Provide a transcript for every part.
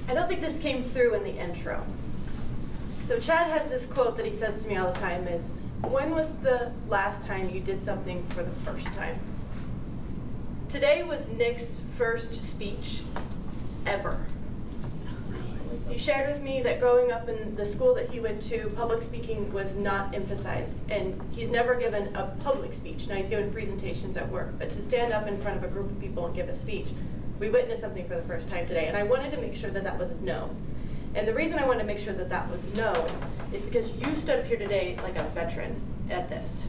I don't think this came through in the intro. So Chad has this quote that he says to me all the time is, when was the last time you did something for the first time? Today was Nick's first speech ever. He shared with me that growing up in the school that he went to, public speaking was not emphasized, and he's never given a public speech. Now he's given presentations at work, but to stand up in front of a group of people and give a speech, we witnessed something for the first time today, and I wanted to make sure that that was known. And the reason I wanted to make sure that that was known is because you stood up here today like a veteran at this.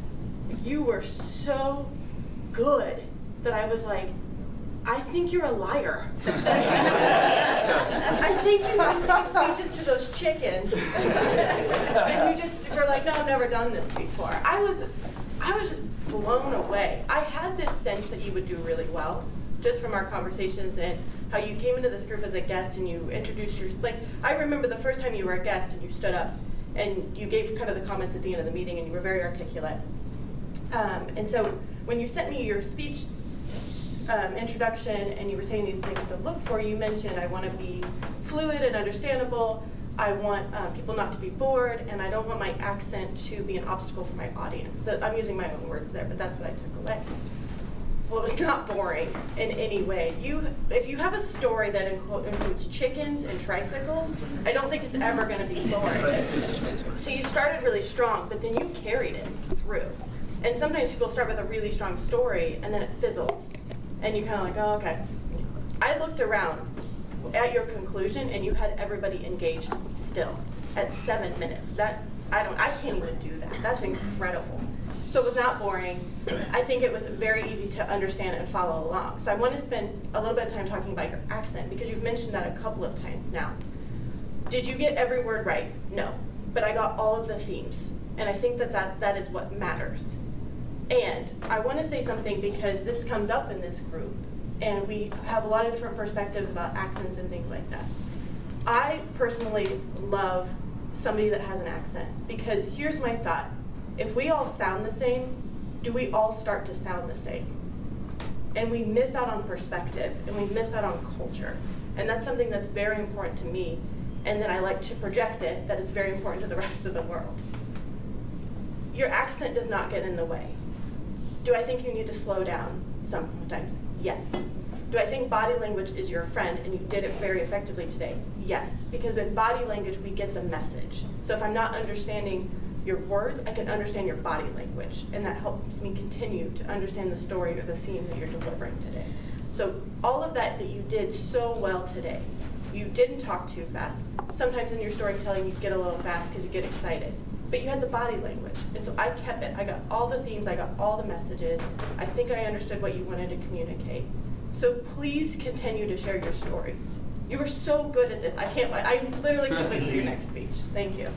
You were so good that I was like, I think you're a liar. I think you used to give speeches to those chickens. And you just were like, no, I've never done this before. I was just blown away. I had this sense that you would do really well, just from our conversations and how you came into this group as a guest and you introduced I remember the first time you were a guest and you stood up and you gave kind of the comments at the end of the meeting and you were very articulate. And so when you sent me your speech introduction and you were saying these things to look for, you mentioned I want to be fluid and understandable, I want people not to be bored, and I don't want my accent to be an obstacle for my audience. I'm using my own words there, but that's what I took away. Well, it was not boring in any way. If you have a story that includes chickens and tricycles, I don't think it's ever going to be boring. So you started really strong, but then you carried it through. And sometimes people start with a really strong story, and then it fizzles. And you're kind of like, oh, okay. I looked around at your conclusion, and you had everybody engaged still at 7 minutes. I can't even do that. That's incredible. So it was not boring. I think it was very easy to understand and follow along. So I want to spend a little bit of time talking about your accent, because you've mentioned that a couple of times now. Did you get every word right? No. But I got all of the themes. And I think that is what matters. And I want to say something because this comes up in this group, and we have a lot of different perspectives about accents and things like that. I personally love somebody that has an accent, because here's my thought. If we all sound the same, do we all start to sound the same? And we miss out on perspective, and we miss out on culture. And that's something that's very important to me, and then I like to project it, that it's very important to the rest of the world. Your accent does not get in the way. Do I think you need to slow down sometimes? Yes. Do I think body language is your friend, and you did it very effectively today? Yes. Because in body language, we get the message. So if I'm not understanding your words, I can understand your body language, and that helps me continue to understand the story or the theme that you're delivering today. So all of that you did so well today. You didn't talk too fast. Sometimes in your storytelling, you get a little fast because you get excited. But you had the body language. And so I kept it. I got all the themes. I got all the messages. I think I understood what you wanted to communicate. So please continue to share your stories. You were so good at this. I literally can't wait for your next speech. Thank you.